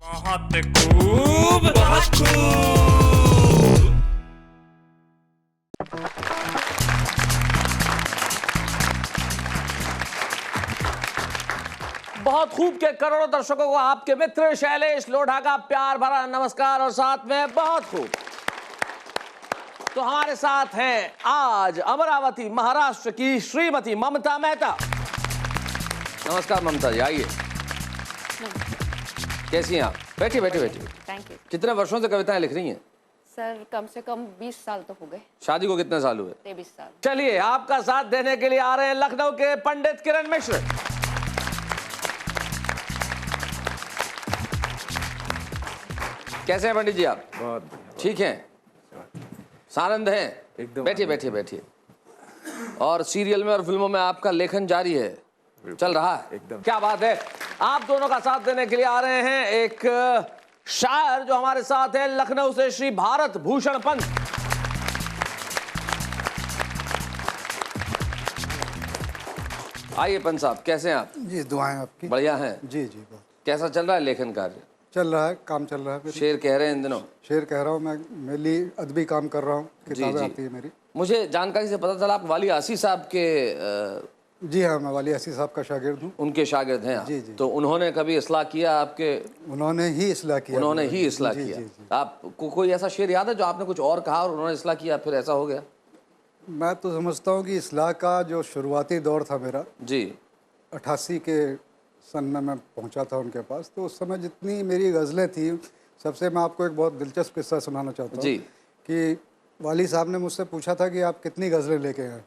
बहुत खूब, बहुत खूब। बहुत खूब के करोड़ों दर्शकों को आपके मित्र शैलेश लोढ़ा का प्यार भरा नमस्कार और साथ में बहुत खूब। तो हमारे साथ हैं आज अमरावती महाराष्ट्र की श्रीमती ममता मेहता। नमस्कार ममता जी, आइए। कैसी हैं आप? बैठिए बैठिए बैठिए। थैंक यू कितने वर्षों से कविताएं लिख रही हैं? सर। कम से कम 20 साल तो हो गए। शादी को कितने साल हुए? 23 साल। चलिए, आपका साथ देने के लिए आ रहे हैं लखनऊ के पंडित किरण मिश्र। कैसे हैं पंडित जी आप? बहुत ठीक हैं, सानंद हैं? एकदम। बैठिए बैठिए बैठिए। और सीरियल में और फिल्मों में आपका लेखन जारी है, चल रहा है एकदम। क्या बात है। आप दोनों का साथ देने के लिए आ रहे हैं एक शायर जो हमारे साथ है लखनऊ से, श्री भारत भूषण पंत। आइए पंत साहब, कैसे हैं आप? जी, दुआएं आपकी। बढ़िया हैं? जी जी, बहुत कैसा चल रहा है लेखन कार्य? चल रहा है, काम चल रहा है। मेरी शेर कह रहे हैं इन दिनों? शेर कह रहा हूँ मैं, मेरी अदबी काम कर रहा हूँ, किताबें जी। आती है मेरी। मुझे जानकारी से पता चला आप वाली आसी साहब के जी हाँ, मैं वाली आसी साहब का शागिर्द हूँ। उनके शागिर्द हैं आप? जी, जी। तो उन्होंने कभी इस्लाह किया आपके? उन्होंने ही इस्लाह किया। उन्होंने ही जी, इस्लाह जी, किया। जी, जी। आपको कोई ऐसा शेर याद है जो आपने कुछ और कहा और उन्होंने इस्लाह किया, फिर ऐसा हो गया? मैं तो समझता हूँ कि इस्लाह का जो शुरुआती दौर था मेरा, जी 88 के सन में मैं पहुँचा था उनके पास, तो उस समय जितनी मेरी गज़लें थी, सबसे मैं आपको एक बहुत दिलचस्प किस्सा सुनाना चाहता हूँ। जी। कि वाली साहब ने मुझसे पूछा था कि आप कितनी गज़लें लेके आए,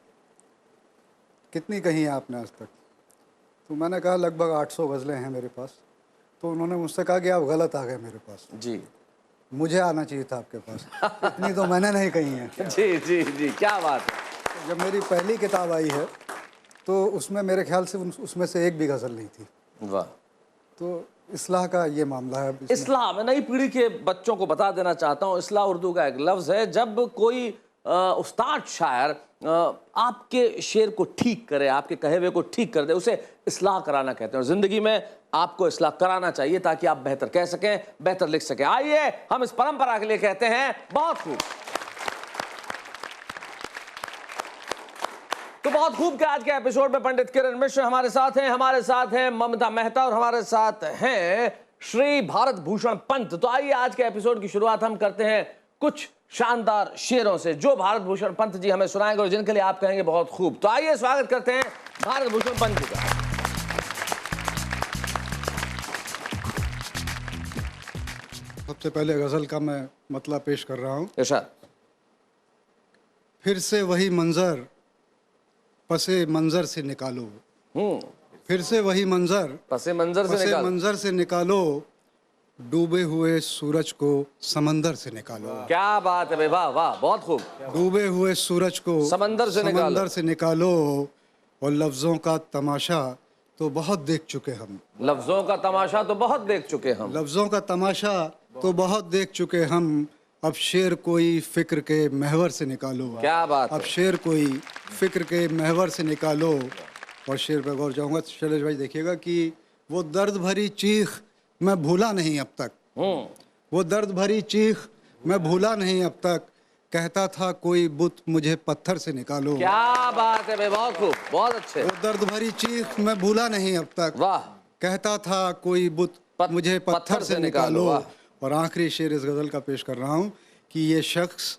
कितनी कही हैं आपने आज तक? तो मैंने कहा लगभग 800 गज़लें हैं मेरे पास। तो उन्होंने मुझसे कहा कि आप गलत आ गए मेरे पास, जी मुझे आना चाहिए था आपके पास, इतनी तो मैंने नहीं कही हैं। जी जी जी, क्या बात है। जब मेरी पहली किताब आई है तो उसमें मेरे ख्याल से उसमें से एक भी गज़ल नहीं थी। वाह। तो इस्लाह का ये मामला है। इसमें इस्लाह, मैं नई पीढ़ी के बच्चों को बता देना चाहता हूँ, इस्लाह उर्दू का एक लफ्ज़ है। जब कोई उस्ताद शायर आपके शेर को ठीक करे, आपके कहे हुए को ठीक कर दे, उसे इस्लाह कराना कहते हैं। और ज़िंदगी में आपको इस्लाह कराना चाहिए ताकि आप बेहतर कह सकें, बेहतर लिख सकें। आइए हम इस परंपरा के लिए कहते हैं बहुत खूब। तो बहुत खूब के आज के एपिसोड में पंडित किरण मिश्र हमारे साथ हैं, हमारे साथ हैं ममता मेहता और हमारे साथ हैं श्री भारत भूषण पंत। तो आइए आज के एपिसोड की शुरुआत हम करते हैं कुछ शानदार शेरों से जो भारत भूषण पंत जी हमें सुनाएंगे और जिनके लिए आप कहेंगे बहुत खूब। तो आइए स्वागत करते हैं भारत भूषण पंत जी का। सबसे पहले गज़ल का मैं मतलब पेश कर रहा हूँ। इरशाद। फिर से वही मंजर पसे मंजर से निकालो, फिर से वही मंजर पसे मंजर से पसे निकाल। मंजर से निकालो, डूबे हुए सूरज को समंदर से निकालो। क्या बात है भाई, वाह वाह, बहुत खूब। डूबे हुए सूरज को समंदर से निकालो। समंदर से निकालो, और लफ्ज़ों का तमाशा तो बहुत देख चुके हम। लफ्जों का तमाशा तो बहुत देख चुके हम। लफ्ज़ों का तमाशा तो बहुत देख चुके हम, अब शेर कोई फिक्र के महवर से निकालो। क्या बात अब है। शेर कोई फिक्र के महवर से निकालो। और शेर पे गौर जाऊंगा शैलेश भाई, देखिएगा कि वो दर्द भरी चीख मैं भूला नहीं अब तक, वो दर्द भरी चीख मैं भूला नहीं अब तक, कहता था कोई बुत मुझे पत्थर से निकालो। क्या बात है भाई, बहुत खूब, बहुत अच्छे। वो दर्द भरी चीख मैं भूला नहीं अब तक, वाह। कहता था कोई बुत मुझे पत्थर से निकालो। वाह। और आखिरी शेर इस गज़ल का पेश कर रहा हूँ कि ये शख्स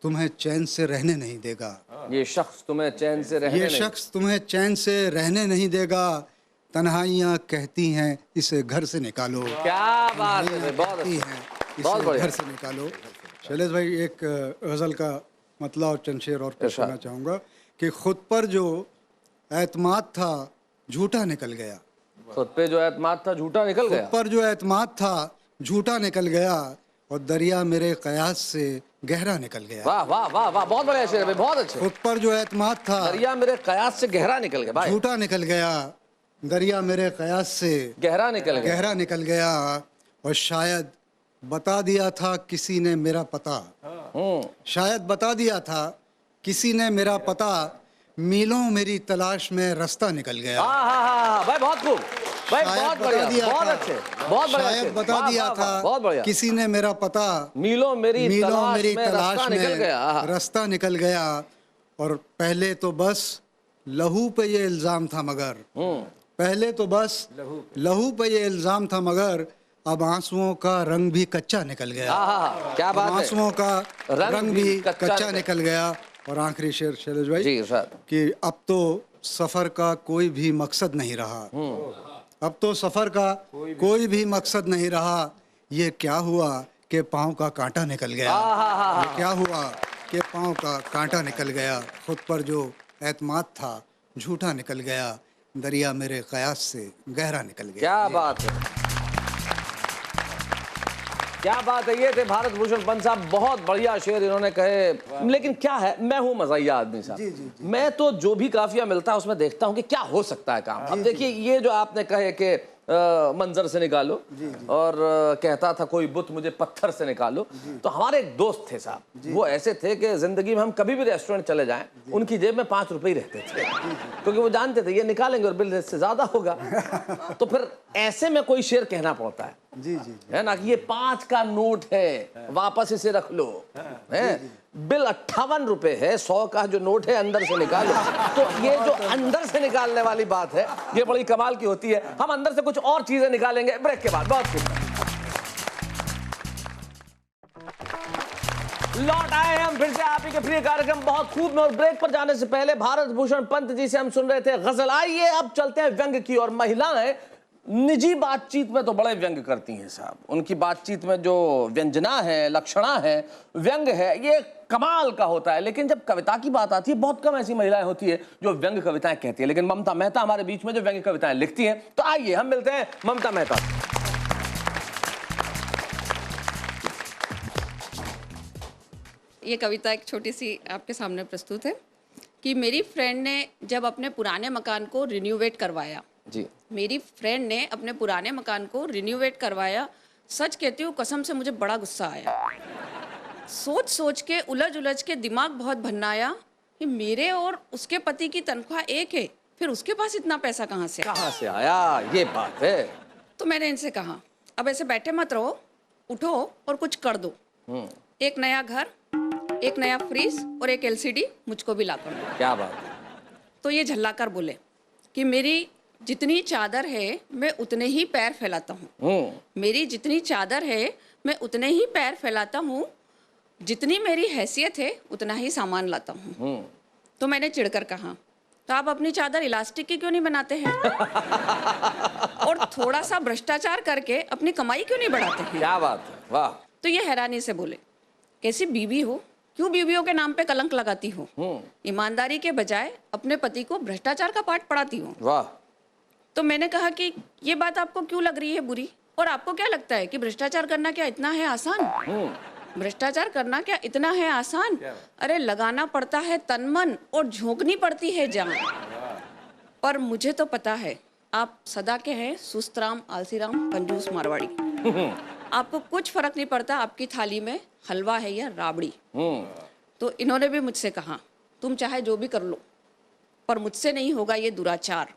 तुम्हें चैन से रहने नहीं देगा, ये शख्स तुम्हें चैन से रहने ये नहीं। शख्स तुम्हें चैन से रहने नहीं देगा, तन्हाइयाँ कहती हैं इसे घर से निकालो। क्या बात है भाई, बहुत कहती अच्छा। हैं बहुत इसे बढ़िया। घर से निकालो। शैलेश भाई, एक गज़ल का मतलब और चंद शेर और पेश इरशाद। करना चाहूँगा कि खुद पर जो एतमाद था झूठा निकल गया, खुद पे जो एतमाद था झूठा निकल खुद गया। पर जो एतमाद था झूठा निकल गया, और दरिया मेरे कयास से गहरा निकल गया। वाह वाह वाह वाह, बहुत बढ़िया शेर है भाई, बहुत अच्छे। खुद पर जो एतमाद था दरिया मेरे कयास से गहरा निकल गया भाई। झूठा निकल गया, दरिया मेरे कयास से गहरा निकल गया। गहरा निकल गया, और शायद बता दिया था किसी ने मेरा पता, शायद बता दिया था किसी ने मेरा पता, मीलों मेरी तलाश में रास्ता निकल गया। हाँ हाँ हाँ भाई, बहुत खूब। भाई शायद बहुत बता बढ़िया, दिया बहुत था। अच्छे, बहुत बढ़िया, शायद अच्छे। बता वाह, दिया वाह, वाह, था बहुत बढ़िया। किसी ने मेरा पता मीलों मेरी मीलों मेरी तलाश में तलाश रास्ता निकल में गया। रास्ता निकल गया। और पहले तो बस लहू पे ये इल्जाम था मगर पहले तो बस लहू पे ये इल्जाम था मगर अब आंसुओं का रंग भी कच्चा निकल गया। आहा, क्या अब बात है। आंसुओं का रंग भी कच्चा निकल निकल गया। और आखिरी शेर शैलेश भाई जी सर। कि अब तो सफर का कोई भी मकसद नहीं रहा। अब तो सफर का कोई भी मकसद नहीं रहा। ये क्या हुआ कि पाँव का कांटा निकल गया। ये क्या हुआ कि पाँव का कांटा निकल गया। खुद पर जो एतमाद था झूठा निकल गया। दरिया मेरे कयास से गहरा निकल गया। क्या बात है, क्या बात है। ये थे भारत भूषण पंत साहब, बहुत बढ़िया शेर इन्होंने कहे। लेकिन क्या है, मैं हूं मज़ाहिया आदमी साहब, मैं तो जो भी काफिया मिलता है उसमें देखता हूं कि क्या हो सकता है काम। अब देखिए ये जो आपने कहे कि मंजर से निकालो और कहता था कोई बुत मुझे पत्थर से निकालो, तो हमारे एक दोस्त थे साहब, वो ऐसे थे कि जिंदगी में हम कभी भी रेस्टोरेंट चले जाएं उनकी जेब में 5 रुपए ही रहते थे, क्योंकि वो जानते थे ये निकालेंगे और बिल इससे ज्यादा होगा। तो फिर ऐसे में कोई शेर कहना पड़ता है, जी जी है ना, कि ये 5 का नोट है, वापस इसे रख लो, है बिल 58 रुपए है, 100 का जो नोट है अंदर से निकालो। तो ये जो अंदर से निकालने वाली बात है ये बड़ी कमाल की होती है। हम अंदर से कुछ और चीजें निकालेंगे ब्रेक के बाद। बहुत खूब, लौट आए हम फिर से आप ही के प्रिय कार्यक्रम बहुत खूब में। और ब्रेक पर जाने से पहले भारत भूषण पंत जी से हम सुन रहे थे गजल। आइए अब चलते हैं व्यंग की ओर। महिलाएं निजी बातचीत में तो बड़े व्यंग करती हैं साहब, उनकी बातचीत में जो व्यंजना है, लक्षणा है, व्यंग है, ये कमाल का होता है। लेकिन जब कविता की बात आती है बहुत कम ऐसी महिलाएं होती है जो व्यंग कविताएं कहती है। लेकिन ममता मेहता हमारे बीच में जो व्यंग कविताएं लिखती हैं, तो आइए हम मिलते हैं ममता मेहता। ये कविता एक छोटी सी आपके सामने प्रस्तुत है कि मेरी फ्रेंड ने जब अपने पुराने मकान को रिन्यूवेट करवाया, जी, मेरी फ्रेंड ने अपने पुराने मकान को रिन्यूवेट करवाया, सच कहती हूँ कसम से मुझे बड़ा गुस्सा आया। सोच सोच के उलझ उलझ के दिमाग बहुत भन्नाया कि मेरे और उसके पति की तनख्वाह एक है, फिर उसके पास इतना पैसा कहाँ से आया, ये बात है। तो मैंने इनसे कहा अब ऐसे बैठे मत रहो, उठो और कुछ कर दो। एक नया घर, एक नया फ्रिज और एक एलसीडी मुझको भी ला कर दो। क्या बात है। तो ये झल्लाकर बोले कि मेरी जितनी चादर है मैं उतने ही पैर फैलाता हूँ, मेरी जितनी चादर है मैं उतने ही पैर फैलाता हूँ, जितनी मेरी हैसियत है उतना ही सामान लाता हूँ। तो मैंने चिढ़कर कहा तो आप अपनी चादर इलास्टिक की क्यों नहीं बनाते हैं? और थोड़ा सा भ्रष्टाचार करके अपनी कमाई क्यों नहीं बढ़ाते हैं? क्या बात है, वाह। तो ये हैरानी से बोले कैसी बीवी हो, क्यों बीवियों के नाम पे कलंक लगाती हो, ईमानदारी के बजाय अपने पति को भ्रष्टाचार का पाठ पढ़ाती हो। वाह। तो मैंने कहा कि ये बात आपको क्यों लग रही है बुरी, और आपको क्या लगता है कि भ्रष्टाचार करना क्या इतना है आसान? भ्रष्टाचार करना क्या इतना है आसान? अरे लगाना पड़ता है तन मन और झोंकनी पड़ती है जान। पर मुझे तो पता है आप सदा के हैं सुस्तराम, आलसीराम, कंजूस, मारवाड़ी। आपको कुछ फर्क नहीं पड़ता आपकी थाली में हलवा है या राबड़ी। तो इन्होंने भी मुझसे कहा तुम चाहे जो भी कर लो पर मुझसे नहीं होगा ये दुराचार,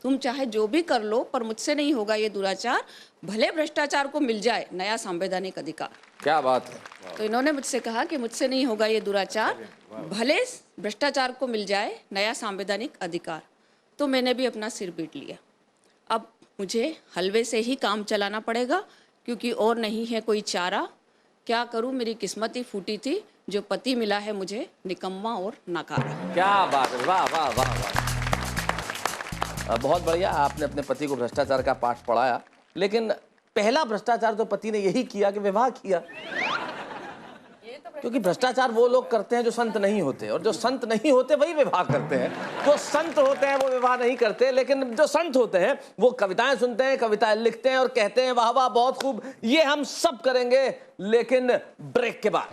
तुम चाहे जो भी कर लो पर मुझसे नहीं होगा ये दुराचार, भले भ्रष्टाचार को मिल जाए नया संवैधानिक अधिकार। क्या बात है। तो इन्होंने मुझसे कहा कि मुझसे नहीं होगा ये दुराचार, भले भ्रष्टाचार को मिल जाए नया संवैधानिक अधिकार। तो मैंने भी अपना सिर पीट लिया। अब मुझे हलवे से ही काम चलाना पड़ेगा क्योंकि और नहीं है कोई चारा। क्या करूं, मेरी किस्मत ही फूटी थी, जो पति मिला है मुझे निकम्मा और नाकारा। क्या बात है, वाह वाह वाह वाह। बहुत बढ़िया, आपने अपने पति को भ्रष्टाचार का पाठ पढ़ाया। लेकिन पहला भ्रष्टाचार तो पति ने यही किया कि विवाह किया, क्योंकि भ्रष्टाचार वो लोग करते हैं जो संत नहीं होते, और जो संत नहीं होते वही विवाह करते हैं। जो संत होते हैं वो विवाह नहीं करते, लेकिन जो संत होते हैं वो कविताएं सुनते हैं, कविताएं लिखते हैं और कहते हैं वाह वाह बहुत खूब। ये हम सब करेंगे लेकिन ब्रेक के बाद।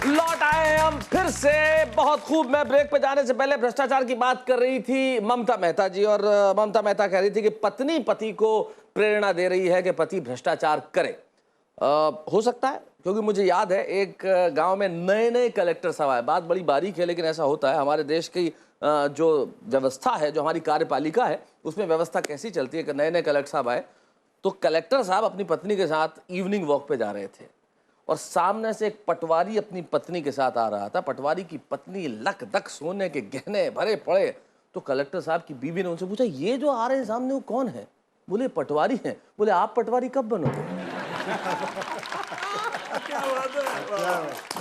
लौट आए हैं हम फिर से, बहुत खूब। मैं ब्रेक पे जाने से पहले भ्रष्टाचार की बात कर रही थी ममता मेहता जी, और ममता मेहता कह रही थी कि पत्नी पति को प्रेरणा दे रही है कि पति भ्रष्टाचार करे। हो सकता है, क्योंकि मुझे याद है एक गांव में नए नए कलेक्टर सब आए। बात बड़ी बारीक है लेकिन ऐसा होता है। हमारे देश की जो व्यवस्था है, जो हमारी कार्यपालिका है, उसमें व्यवस्था कैसी चलती है कि नए नए कलेक्टर साहब आए तो कलेक्टर साहब अपनी पत्नी के साथ इवनिंग वॉक पे जा रहे थे और सामने से एक पटवारी अपनी पत्नी के साथ आ रहा था। पटवारी की पत्नी लक दक सोने के गहने भरे पड़े। तो कलेक्टर साहब की बीवी ने उनसे पूछा, ये जो आ रहे हैं सामने वो कौन है? बोले पटवारी हैं। बोले आप पटवारी कब बनोगे?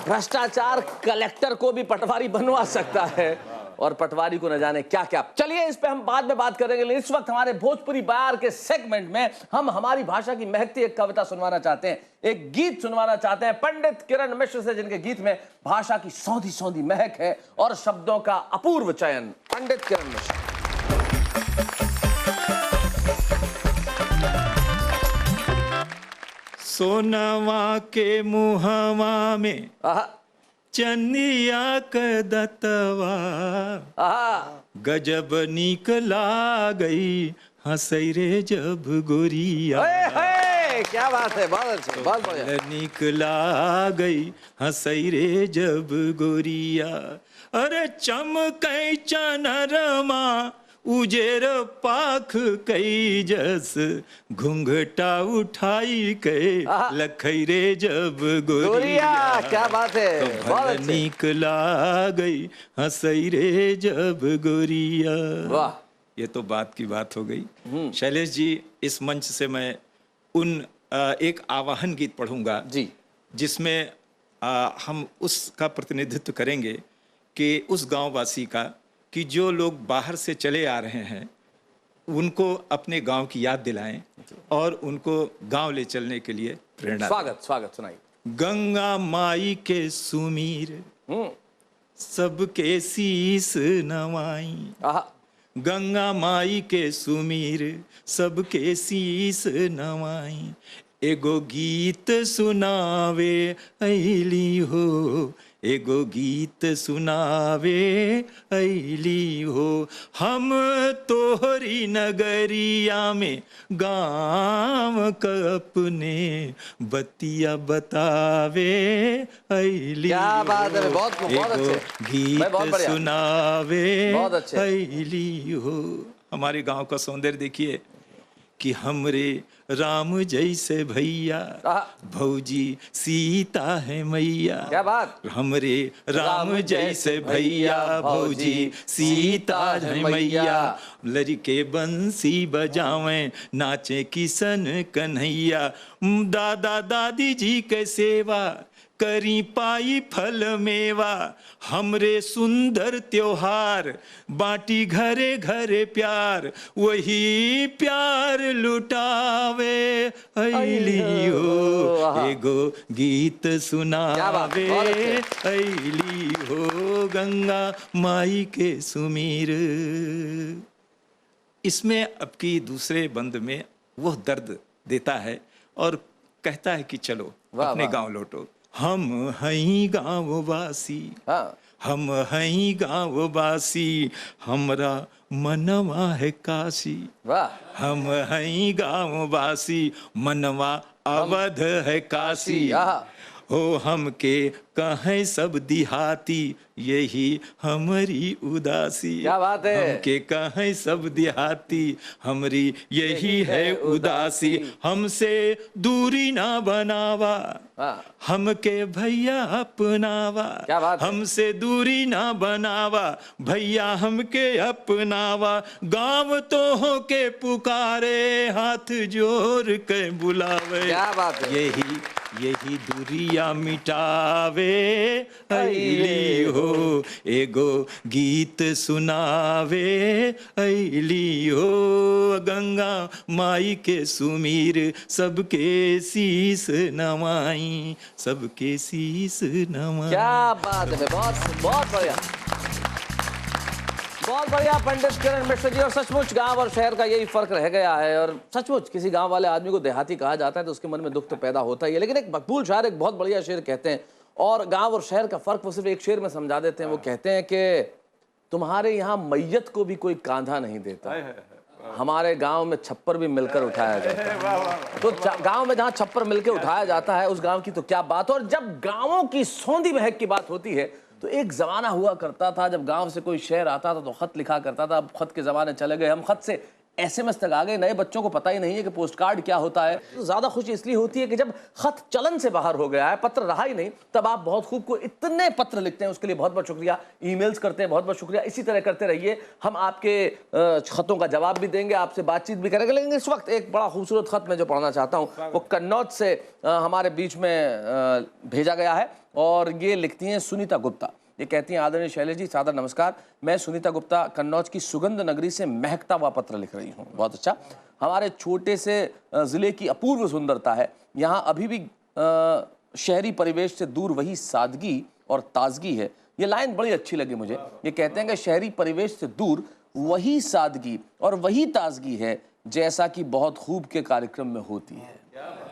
भ्रष्टाचार कलेक्टर को भी पटवारी बनवा सकता है और पटवारी को न जाने क्या क्या। चलिए इस पे हम बाद में बात करेंगे, लेकिन इस वक्त हमारे भोजपुरी बयार के सेगमेंट में हम हमारी भाषा की महकती एक कविता सुनवाना चाहते हैं, एक गीत सुनवाना चाहते हैं पंडित किरण मिश्र से, जिनके गीत में भाषा की सौंधी सौंधी महक है और शब्दों का अपूर्व चयन। पंडित किरण मिश्र। सोनवा के मुहवा में आहा, चंदिया क दतवा, आहा, गजब नीक लागई हंसई रे जब गोरिया। क्या बात है, बहुत अच्छे, बहुत बढ़िया। नीक लागई हंसई रे जब गोरिया, अरे चमकई चनरमा उजेर पाख कई जस, घुंघटा उठाई के लखई रे जब गोरिया। क्या बात है, तो बहुत भल अच्छे। नीक लागई हंसई रे जब गोरिया। वाह, ये तो बात की बात हो गई। शैलेश जी, इस मंच से मैं एक आवाहन गीत पढ़ूंगा जी, जिसमें हम उसका प्रतिनिधित्व करेंगे कि उस गांववासी का, कि जो लोग बाहर से चले आ रहे हैं उनको अपने गांव की याद दिलाएं और उनको गांव ले चलने के लिए प्रेरणा दें। स्वागत स्वागत सुनाइए। गंगा माई के सुमीर सबके शीस नवाई, आहा, गंगा माई के सुमीर सबके शीस नवाई, एगो गीत सुनावे ऐली हो, एगो गीत सुनावे ऐली हो, हम तोहरी नगरिया में गाँव क अपने बतिया बतावे ऐली। क्या बात है, बहुत अच्छे। एगो मैं बहुत गीत बढ़िया। सुनावे बहुत अच्छे। ऐली हो। हमारे गांव का सौंदर्य देखिए कि हमरे राम जैसे भैया, भौजी सीता है मैया। क्या बात। हमरे राम जैसे भैया, भौजी सीता है मैया, लड़के बंसी बजावें नाचे किशन कन्हैया, दादा दादी जी के सेवा करी पाई फल मेवा, हमरे सुंदर त्योहार बाटी घरे घरे प्यार, वही प्यार लुटावे ऐली हो, एगो गीत सुनावे ऐली हो, गंगा माई के सुमीर। इसमें अब की दूसरे बंद में वो दर्द देता है और कहता है कि चलो अपने गांव लौटो। हम हई गाँव वासी, हम हई गाँव वासी, हमरा मनवा है काशी। हम हई गाँव वासी, मनवा अवध है काशी। हो हमके कहें सब दिहाती, यही हमारी उदासी। क्या बात है। हमके कहें सब दिहाती, हमारी यही है उदासी, हमसे दूरी ना बनावा, हमके भैया अपनावा। क्या बात है। हमसे दूरी ना बनावा, भैया हमके अपनावा, गाँव तो हो के पुकारे, हाथ जोड़ के बुलावे। क्या बात है। यही दूरिया मिटावे ऐली हो, एगो गीत सुनावे ऐली हो, गंगा माई के सुमीर सबके शीस नवाई, सबके शीस नवाई। क्या बात है, बहुत बहुत बढ़िया, बहुत बढ़िया पंडित किरण मिश्र जी। और सचमुच गांव और शहर का यही फर्क रह गया है, और सचमुच किसी गांव वाले आदमी को देहाती कहा जाता है तो उसके मन में दुख तो पैदा होता ही है। लेकिन एक मकबूल शायर एक बहुत बढ़िया शेर कहते हैं, और गांव और शहर का फर्क वो सिर्फ एक शेर में समझा देते हैं। वो कहते हैं कि तुम्हारे यहाँ मैयत को भी कोई कांधा नहीं देता, हमारे गांव में छप्पर भी मिलकर उठाया जाता है। तो गांव में जहां छप्पर मिलकर उठाया जाता है उस गांव की तो क्या बात। और जब गांवों की सौंधी महक की बात होती है तो एक ज़माना हुआ करता था जब गांव से कोई शहर आता था तो ख़त लिखा करता था। अब ख़त के ज़माने चले गए, हम ख़त से SMS तक आ गए। नए बच्चों को पता ही नहीं है कि पोस्ट कार्ड क्या होता है। तो ज़्यादा खुशी इसलिए होती है कि जब ख़त चलन से बाहर हो गया है, पत्र रहा ही नहीं, तब आप बहुत खूब को इतने पत्र लिखते हैं, उसके लिए बहुत बहुत शुक्रिया। ईमेल्स करते हैं, बहुत बहुत शुक्रिया। इसी तरह करते रहिए, हम आपके ख़तों का जवाब भी देंगे, आपसे बातचीत भी करेंगे। लेकिन इस वक्त एक बड़ा खूबसूरत ख़त मैं जो पढ़ना चाहता हूँ वो कन्नौज से हमारे बीच में भेजा गया है और ये लिखती हैं सुनीता गुप्ता। ये कहती हैं, आदरणीय शैलेश जी सादर नमस्कार, मैं सुनीता गुप्ता कन्नौज की सुगंध नगरी से महकता हुआ पत्र लिख रही हूँ। बहुत अच्छा। हमारे छोटे से ज़िले की अपूर्व सुंदरता है। यहाँ अभी भी शहरी परिवेश से दूर वही सादगी और ताजगी है। ये लाइन बड़ी अच्छी लगी मुझे। ये कहते हैं कि शहरी परिवेश से दूर वही सादगी और वही ताजगी है जैसा कि बहुत खूब के कार्यक्रम में होती है।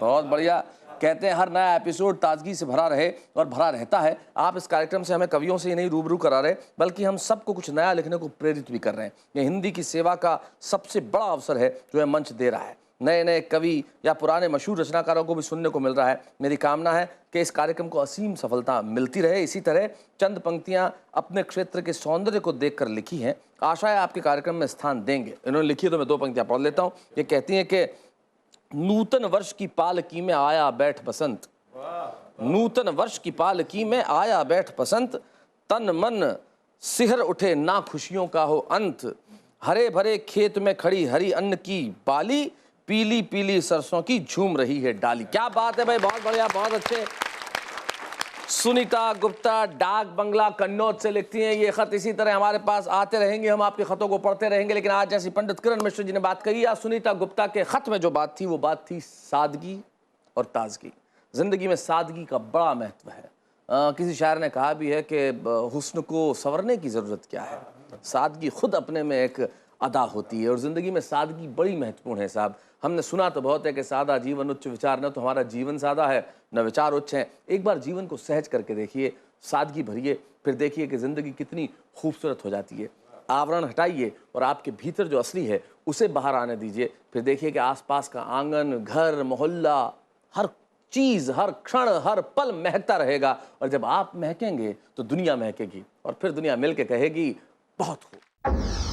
बहुत बढ़िया। कहते हैं हर नया एपिसोड ताजगी से भरा रहे और भरा रहता है। आप इस कार्यक्रम से हमें कवियों से ही नहीं रूबरू करा रहे, बल्कि हम सबको कुछ नया लिखने को प्रेरित भी कर रहे हैं। ये हिंदी की सेवा का सबसे बड़ा अवसर है जो है मंच दे रहा है। नए नए कवि या पुराने मशहूर रचनाकारों को भी सुनने को मिल रहा है। मेरी कामना है कि इस कार्यक्रम को असीम सफलता मिलती रहे। इसी तरह चंद पंक्तियाँ अपने क्षेत्र के सौंदर्य को देखकर लिखी हैं, आशा है आपके कार्यक्रम में स्थान देंगे। इन्होंने लिखी है तो मैं 2 पंक्तियाँ पढ़ लेता हूँ। ये कहती हैं कि नूतन वर्ष की पालकी में आया बैठ बसंत, नूतन वर्ष की पालकी में आया बैठ बसंत, तन मन सिहर उठे ना खुशियों का हो अंत, हरे भरे खेत में खड़ी हरी अन्न की बाली, पीली पीली सरसों की झूम रही है डाली। क्या बात है भाई, बहुत बढ़िया, बहुत अच्छे। सुनीता गुप्ता डाक बंगला कन्नौज से लिखती हैं। ये खत इसी तरह हमारे पास आते रहेंगे, हम आपके खतों को पढ़ते रहेंगे। लेकिन आज जैसी पंडित किरण मिश्र जी ने बात कही, या सुनीता गुप्ता के खत में जो बात थी वो बात थी सादगी और ताजगी। जिंदगी में सादगी का बड़ा महत्व है। किसी शायर ने कहा भी है कि हुस्न को संवरने की ज़रूरत क्या है, सादगी खुद अपने में एक अदा होती है और ज़िंदगी में सादगी बड़ी महत्वपूर्ण है साहब। हमने सुना तो बहुत है कि सादा जीवन उच्च विचार, न तो हमारा जीवन सादा है न विचार उच्च हैं। एक बार जीवन को सहज करके देखिए, सादगी भरिए, फिर देखिए कि ज़िंदगी कितनी खूबसूरत हो जाती है। आवरण हटाइए और आपके भीतर जो असली है उसे बाहर आने दीजिए। फिर देखिए कि आसपास का आंगन, घर, मोहल्ला, हर चीज़, हर क्षण, हर पल महकता रहेगा। और जब आप महकेंगे तो दुनिया महकेगी और फिर दुनिया मिल के कहेगी बहुत खूब।